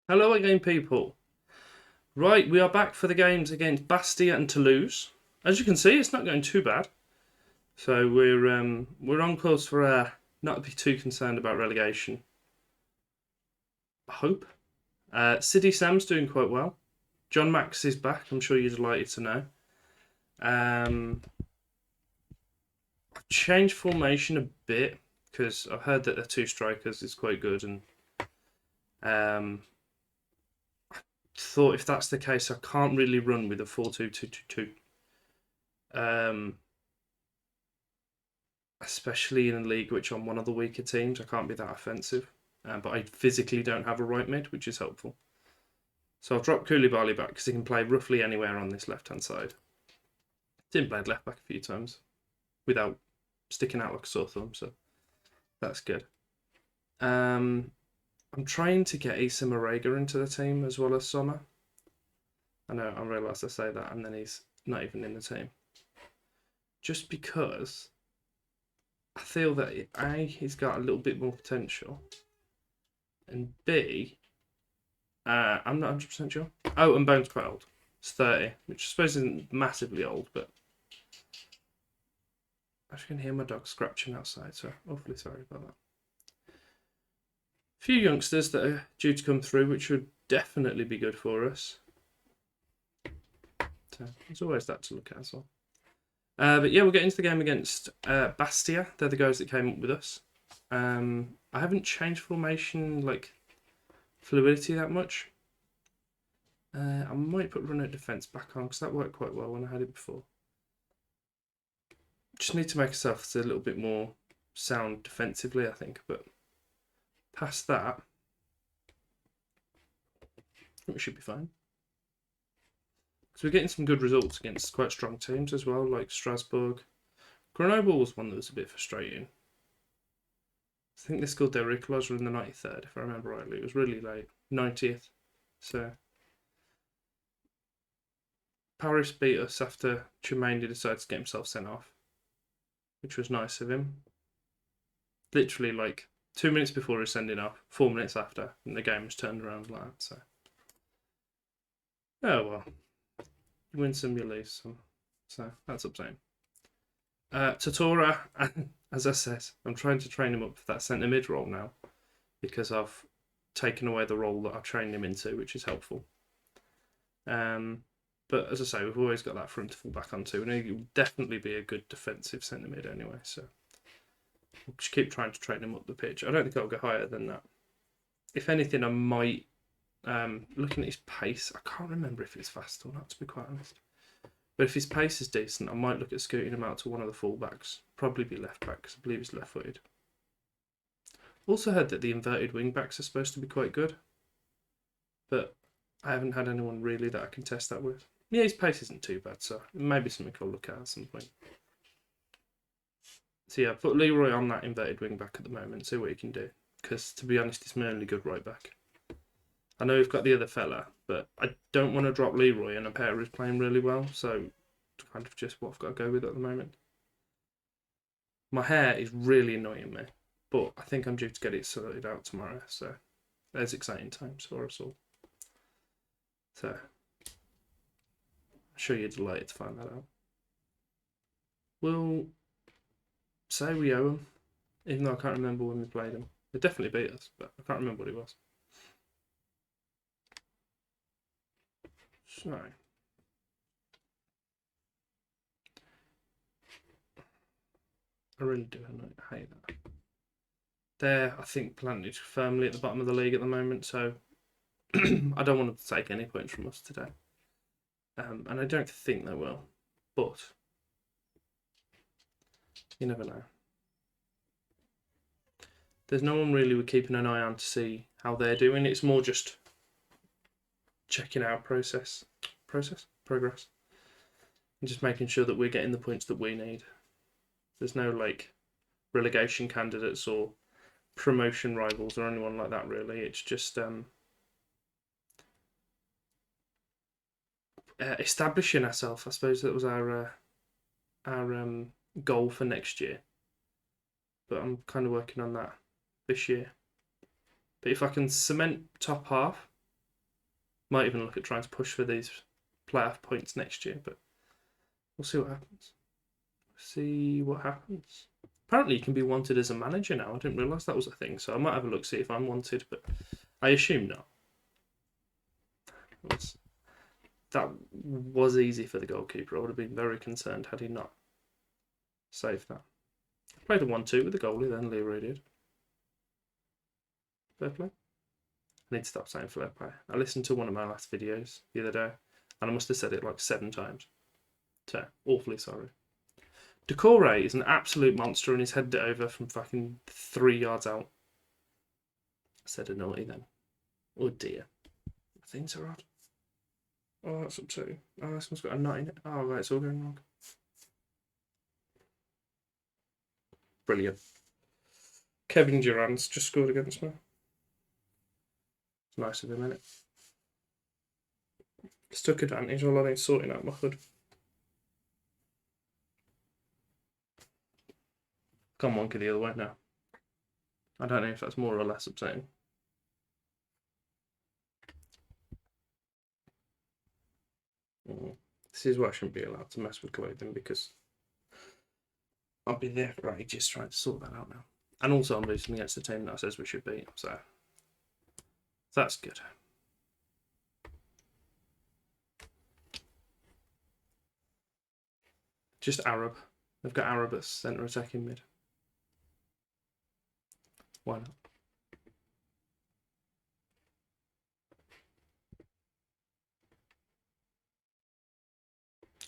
Hello again, people. Right, we are back for the games against Bastia and Toulouse. As you can see, it's not going too bad. So we're on course for not to be too concerned about relegation. I hope. City Sam's doing quite well. John Max is back. I'm sure you're delighted to know. I've changed formation a bit because I've heard that the two strikers is quite good, and um, thought if that's the case, I can't really run with a 4-2-2-2-2. Especially in a league which I'm one of the weaker teams. I can't be that offensive. But I physically don't have a right mid, which is helpful. So I've dropped Koulibaly back because he can play roughly anywhere on this left-hand side. Didn't play left back a few times without sticking out like a sore thumb, so that's good. I'm trying to get Issa Marega into the team as well as Sommer. I know, I realise I say that, and then he's not even in the team. Just because I feel that A, he's got a little bit more potential, and B, I'm not 100% sure. Oh, and Bone's quite old. It's 30, which I suppose isn't massively old, but I can hear my dog scratching outside, so awfully sorry about that. A few youngsters that are due to come through, which would definitely be good for us. So there's always that to look at as well. But yeah, we'll get into the game against Bastia. They're the guys that came up with us. I haven't changed formation like fluidity that much. I might put run at defence back on because that worked quite well when I had it before. Just need to make ourselves a little bit more sound defensively, I think. But past that, I think we should be fine. Because we're getting some good results against quite strong teams as well, like Strasbourg. Grenoble was one that was a bit frustrating. I think they scored their equaliser in the 93rd, if I remember rightly. It was really late, 90th. So Paris beat us after Tremaine decided to get himself sent off, which was nice of him. Literally like 2 minutes before his sending off, 4 minutes after, and the game was turned around like that. So, oh well, you win some, you lose some. So that's upsetting. Totora, as I said, I'm trying to train him up for that centre mid role now because I've taken away the role that I trained him into, which is helpful. But as I say, we've always got that for him to fall back onto, and he will definitely be a good defensive centre mid anyway. So we'll just keep trying to train him up the pitch. I don't think I'll go higher than that. If anything, I might. Looking at his pace, I can't remember if it's fast or not, to be quite honest. But if his pace is decent, I might look at scooting him out to one of the fullbacks. Probably be left back because I believe he's left footed. Also heard that the inverted wing backs are supposed to be quite good, but I haven't had anyone really that I can test that with. Yeah, his pace isn't too bad, so maybe something I'll look at some point. So yeah, put Leroy on that inverted wing back at the moment, see what he can do. Because to be honest, he's my only good right back. I know we've got the other fella, but I don't want to drop Leroy, and a pair is playing really well, so kind of just what I've got to go with at the moment. My hair is really annoying me, but I think I'm due to get it sorted out tomorrow, so there's exciting times for us all. So I'm sure you're delighted to find that out. We'll say we owe them, even though I can't remember when we played them. They definitely beat us, but I can't remember what it was. So I really do hate that. They're, I think, planted firmly at the bottom of the league at the moment, so I don't want them to take any points from us today. And I don't think they will, but you never know. There's no one really we're keeping an eye on to see how they're doing. It's more just checking our progress, and just making sure that we're getting the points that we need. There's no like relegation candidates or promotion rivals or anyone like that really. It's just establishing ourselves. I suppose that was our goal for next year. But I'm kind of working on that this year. But if I can cement top half, Might even look at trying to push for these playoff points next year, but we'll see what happens. See what happens. Apparently, you can be wanted as a manager now. I didn't realise that was a thing, so I might have a look, see if I'm wanted, but I assume not. That was easy for the goalkeeper. I would have been very concerned had he not saved that. I played a 1-2 with the goalie then, Leroy did. Fair play. I need to stop saying fair play. I listened to one of my last videos the other day, and I must have said it like 7 times. So, awfully sorry. Decore is an absolute monster and he's headed it over from fucking 3 yards out. I said a naughty then. Oh dear. Things are odd. Oh, that's up 2. Oh, this one's got a nut in it. Oh, right, it's all going wrong. Brilliant. Kevin Durant's just scored against me. It's nice of him, innit? Just took advantage. All I need sorting out my hood. Come on, the other way now. I don't know if that's more or less upsetting. This is why I shouldn't be allowed to mess with clothing, because I'll be there for ages trying to sort that out now. And also I'm losing against the team that says we should beat, so that's good. Just Arab. They've got Arab as centre attacking mid. Why not?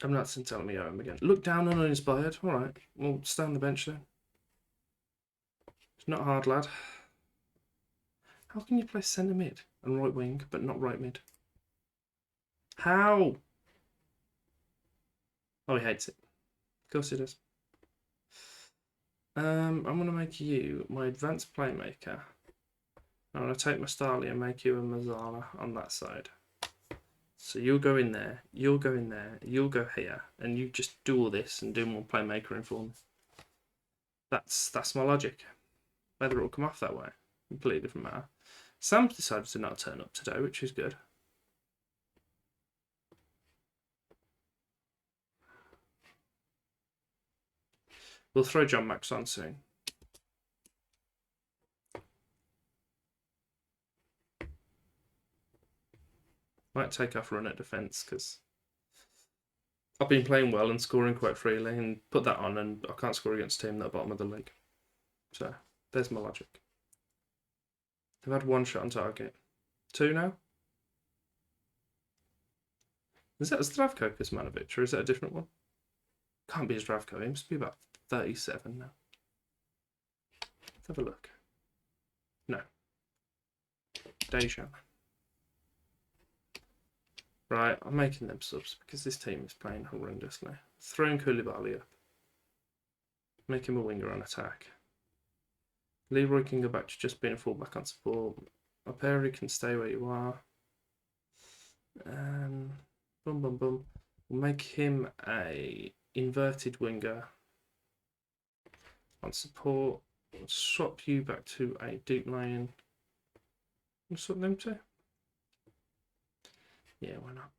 I'm not telling me home again. Look down and uninspired. Alright, we'll stay on the bench then. It's not hard, lad. How can you play centre mid and right wing, but not right mid? How? Oh, he hates it. Of course he does. I'm going to make you my advanced playmaker. I'm going to take my Starley and make you a Mazzala on that side. So you'll go in there, you'll go in there, you'll go here, and you just do all this and do more playmaker for me. That's my logic. Whether it'll come off that way, completely different matter. Sam's decided to not turn up today, which is good. We'll throw John Max on soon. Might take off run at defence because I've been playing well and scoring quite freely, and put that on and I can't score against a team at the bottom of the league. So there's my logic. They've had 1 shot on target. 2 now? Is that Zdravko Kuzmanovic or is that a different one? Can't be Zdravko, he must be about 37 now. Let's have a look. No. Dejan. Right, I'm making them subs because this team is playing horrendously. Throwing Koulibaly up. Make him a winger on attack. Leroy can go back to just being a fullback on support. Aperi can stay where you are. Boom, boom, boom. We'll make him a inverted winger on support. We'll swap you back to a deep lane. We'll swap them too. Yeah, why not?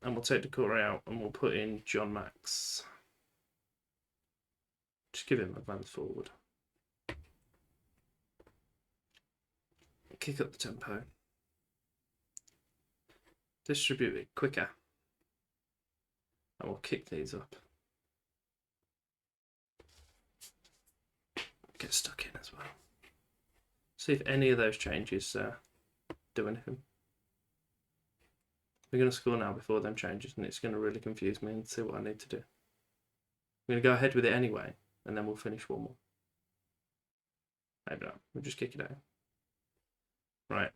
And we'll take Decore out and we'll put in John Max. Just give him advance forward. Kick up the tempo. Distribute it quicker. And we'll kick these up. Get stuck in as well. See if any of those changes do anything. We're going to score now before them changes, and it's going to really confuse me and see what I need to do. I'm going to go ahead with it anyway, and then we'll finish one more. Maybe not. We'll just kick it out. Right.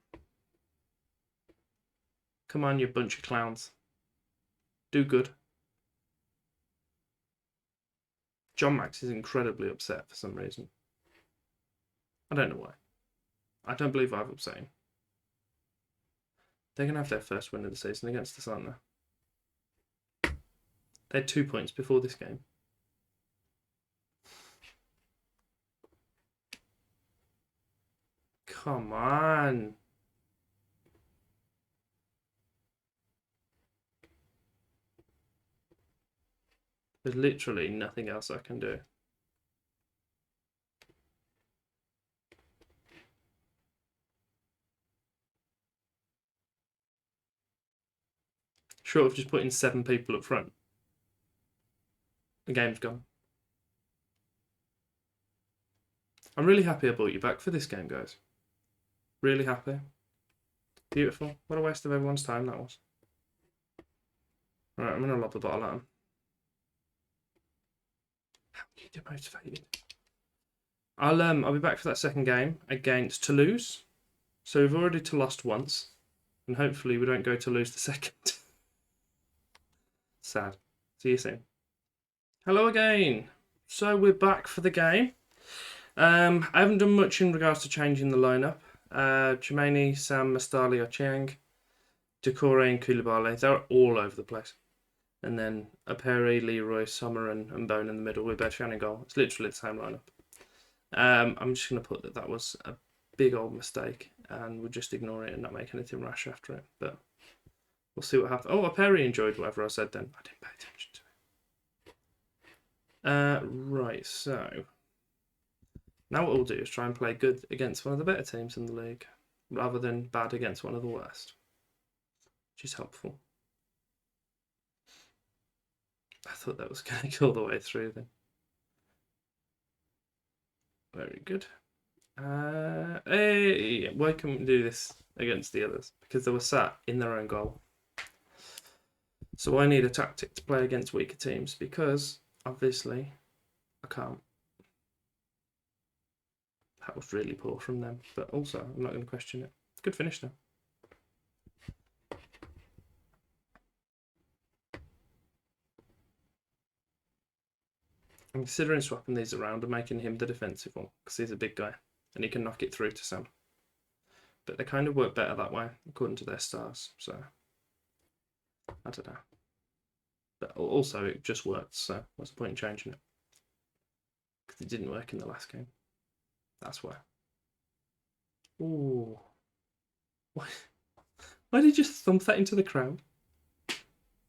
Come on, you bunch of clowns. Do good. John Max is incredibly upset for some reason. I don't know why. I don't believe I've upset him. They're going to have their first win of the season against us, aren't they? They had 2 points before this game. Come on. There's literally nothing else I can do. Short of just putting 7 people up front, the game's gone. I'm really happy I brought you back for this game, guys. Really happy. Beautiful. What a waste of everyone's time that was. Alright, I'm going to lob the bottle at him. How are you demotivated? I'll be back for that second game against Toulouse. So we've already lost once. And hopefully we don't go to lose the second. Sad. See you soon. Hello again. So we're back for the game. I haven't done much in regards to changing the lineup. Chimene, Sam, Mastali, Chiang, Decore and Koulibaly, they're all over the place. And then Aperi, Leroy, Sommer and Bone in the middle with Bertrand in goal. It's literally the same lineup. I'm just going to put that was a big old mistake and we'll just ignore it and not make anything rash after it. But we'll see what happens. Oh, Aperi enjoyed whatever I said then. I didn't pay attention to it. Right, so now what we'll do is try and play good against one of the better teams in the league rather than bad against one of the worst, which is helpful. I thought that was going to go all the way through then. Very good. Hey, why can't we do this against the others? Because they were sat in their own goal. So I need a tactic to play against weaker teams because obviously I can't. That was really poor from them, but also I'm not going to question it. Good finish though. I'm considering swapping these around and making him the defensive one because he's a big guy and he can knock it through to Sam. But they kind of work better that way according to their stars, so I don't know. But also it just worked, so what's the point in changing it? Because it didn't work in the last game. That's why. Ooh. Why did you just thump that into the crowd?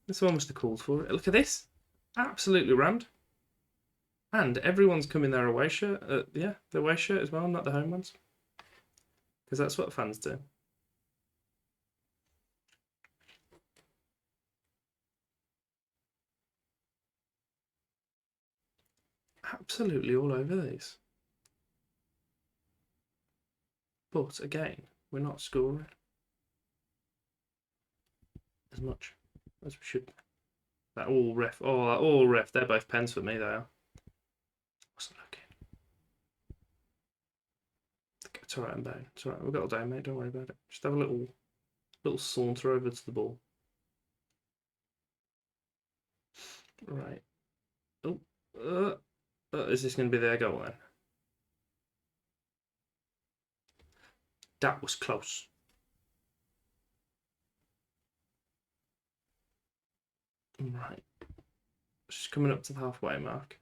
This one must have called for it. Look at this. Absolutely rammed. And everyone's coming their away shirt. Yeah, the away shirt as well, not the home ones. Because that's what fans do. Absolutely all over these. But again, we're not scoring as much as we should. That all ref. Oh, that all ref. They're both pens for me, they are. Wasn't looking. It's alright, I'm bad. It's alright. We've got all day, mate. Don't worry about it. Just have a little saunter over to the ball. Right. Oh. Is this going to be their goal then? That was close. Right. Just coming up to the halfway mark.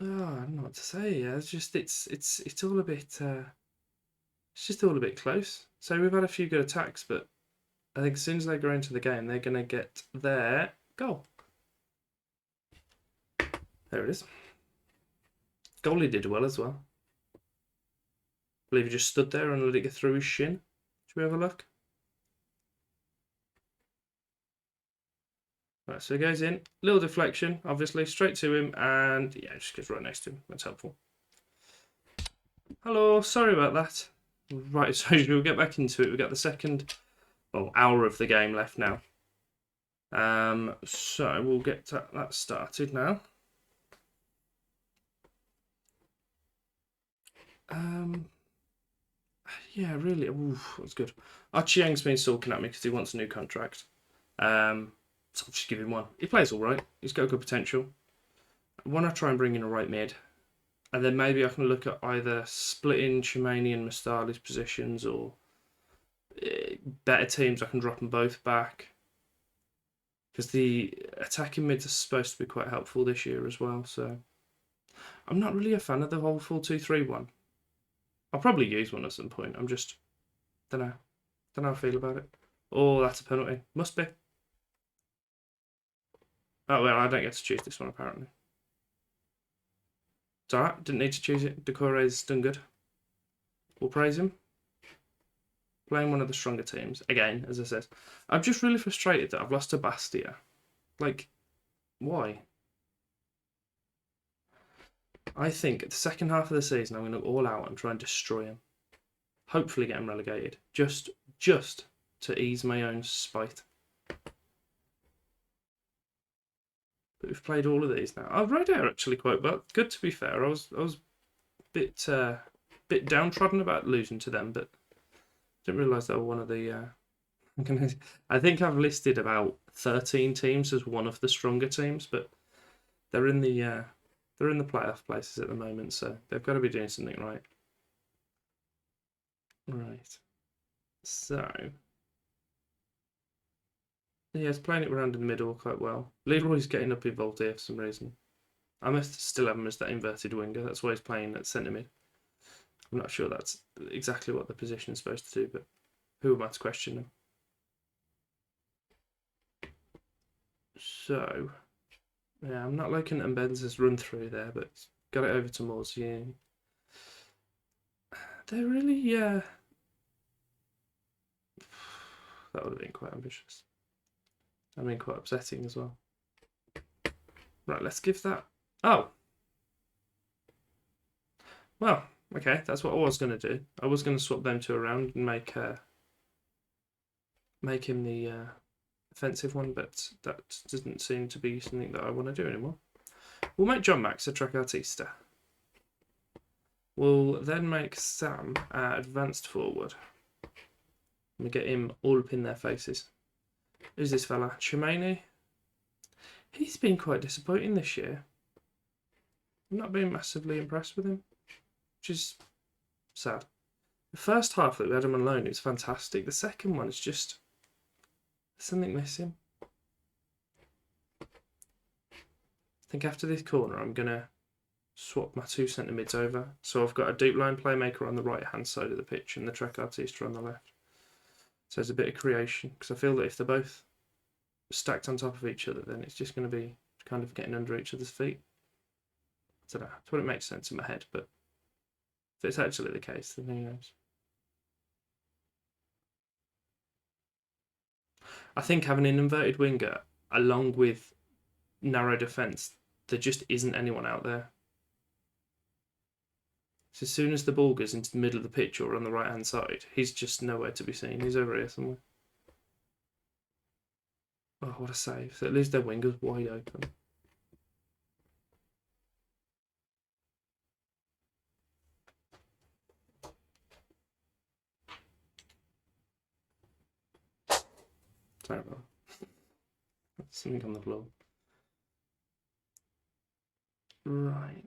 Oh, I don't know what to say. Yeah, it's just it's all a bit it's just all a bit close. So we've had a few good attacks, but I think as soon as they go into the game, they're gonna get their goal. There it is. Goalie did well as well. I believe he just stood there and let it get through his shin. Should we have a look? Right, so it goes in, little deflection, obviously, straight to him, and yeah, it just goes right next to him. That's helpful. Hello, sorry about that. Right, so we'll get back into it. We've got the second, well, hour of the game left now. So we'll get that started now. Yeah, really, that's good. Chiang's been sulking at me because he wants a new contract. So I'll just give him one. He plays all right. He's got good potential. I want to try and bring in a right mid. And then maybe I can look at either splitting Chimene and Mastali's positions or better teams. I can drop them both back. Because the attacking mids are supposed to be quite helpful this year as well. So I'm not really a fan of the whole 4-2-3 one. I'll probably use one at some point. I'm just, don't know how I feel about it. Oh, that's a penalty. Must be. Oh, well, I don't get to choose this one, apparently. It's alright, didn't need to choose it. Decore's done good. We'll praise him. Playing one of the stronger teams. Again, as I said. I'm just really frustrated that I've lost to Bastia. Like, why? I think the second half of the season I'm going to go all out and try and destroy him. Hopefully get him relegated. Just to ease my own spite. But we've played all of these now. I've read out actually quite well. Good, to be fair. I was a bit downtrodden about losing to them, but didn't realise they were one of the. I think I've listed about 13 teams as one of the stronger teams, but they're in the playoff places at the moment, so they've got to be doing something right. Right. So yeah, it's playing it around in the middle quite well. Leroy's getting up involved here for some reason. I must still have him as that inverted winger. That's why he's playing at centre mid. I'm not sure that's exactly what the position is supposed to do, but who am I to question him? So, yeah, I'm not liking Mbenz's run through there, but got it over to Morsier. They're really, that would have been quite ambitious. I mean, quite upsetting as well. Right, let's give that. Oh. Well, okay, that's what I was going to do. I was going to swap them two around and make him the offensive one, but that doesn't seem to be something that I want to do anymore. We'll make John Max a trequartista. We'll then make Sam advanced forward. We get him all up in their faces. Who's this fella? Chimene. He's been quite disappointing this year. I'm not being massively impressed with him, which is sad. The first half that we had him on loan, it was fantastic. The second one is just something missing. I think after this corner, I'm going to swap my two centre mids over. So I've got a deep line playmaker on the right hand side of the pitch and the trequartista on the left. So there's a bit of creation, because I feel that if they're both stacked on top of each other, then it's just going to be kind of getting under each other's feet. I don't know. That's what it makes sense in my head, but if it's actually the case, then who knows? I think having an inverted winger along with narrow defence, there just isn't anyone out there. So as soon as the ball goes into the middle of the pitch or on the right hand side, he's just nowhere to be seen. He's over here somewhere. Oh, what a save. So at least their winger's wide open. Sorry about that. Something on the floor. Right.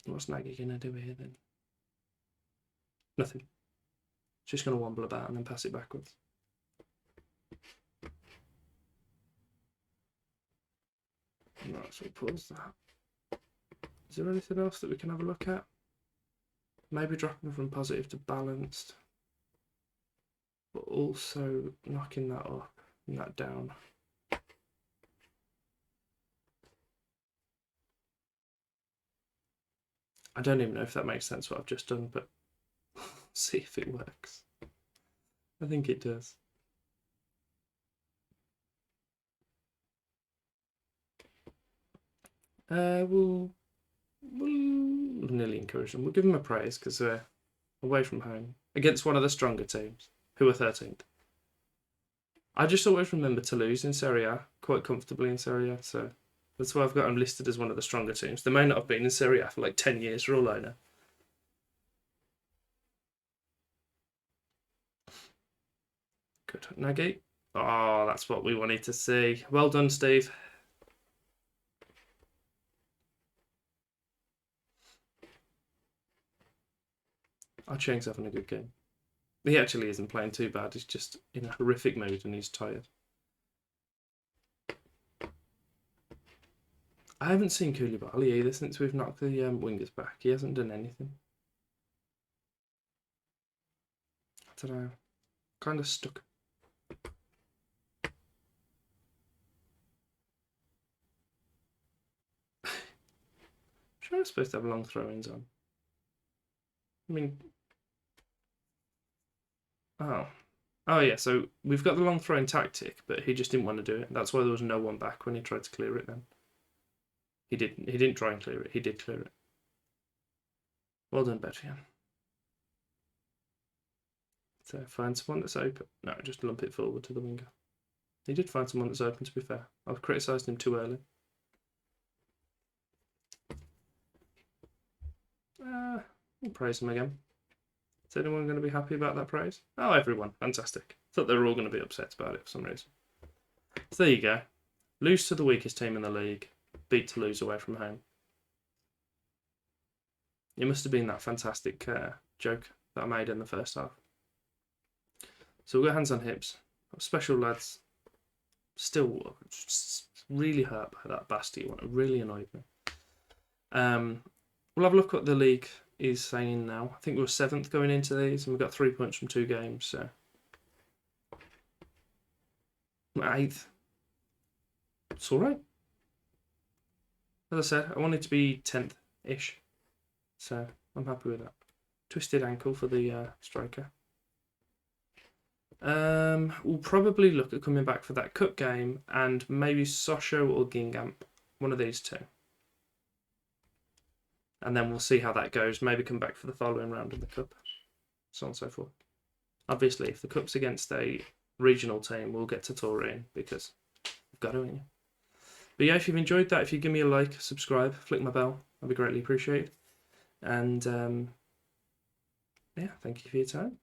What's Nagy going to do here then? Nothing. Just going to wobble about and then pass it backwards. Right, so we'll pause that. Is there anything else that we can have a look at? Maybe dropping from positive to balanced, but also knocking that up and that down. I don't even know if that makes sense what I've just done, but see if it works. I think it does. We'll nearly encourage them. We'll give them a praise because they're away from home against one of the stronger teams, who are 13th. I just always remember to lose in Serie A quite comfortably in Serie A, so that's why I've got them listed as one of the stronger teams. They may not have been in Serie A for like 10 years for all I know. Good. Nagy. Oh, that's what we wanted to see. Well done, Steve. Our Cheng's having a good game. He actually isn't playing too bad. He's just in a horrific mood and he's tired. I haven't seen Koulibaly either since we've knocked the wingers back. He hasn't done anything. I don't know. kind of stuck. Sure, I'm supposed to have long throw-ins on. I mean, oh yeah. So we've got the long throw-in tactic, but he just didn't want to do it. That's why there was no one back when he tried to clear it. Then he didn't try and clear it. He did clear it. Well done, Betfian. So find someone that's open. No, just lump it forward to the winger. He did find someone that's open, to be fair. I've criticised him too early. We'll praise him again. Is anyone going to be happy about that praise? Oh, everyone. Fantastic. Thought they were all going to be upset about it for some reason. So there you go. Lose to the weakest team in the league. Beat to lose away from home. It must have been that fantastic joke that I made in the first half. So we'll go hands on hips. Special lads. Still really hurt by that Basti one. It really annoyed me. We'll have a look at what the league is saying now. I think we were 7th going into these, and we got 3 points from 2 games. So 8th. It's all right. As I said, I wanted to be 10th-ish. So I'm happy with that. Twisted ankle for the striker. We'll probably look at coming back for that cup game and maybe Sosho or Gingamp. One of these two. And then we'll see how that goes. Maybe come back for the following round of the cup. So on and so forth. Obviously, if the cup's against a regional team, we'll get to tour in because we've got to win. But yeah, if you've enjoyed that, if you give me a like, subscribe, flick my bell, I'd be greatly appreciated. And yeah, thank you for your time.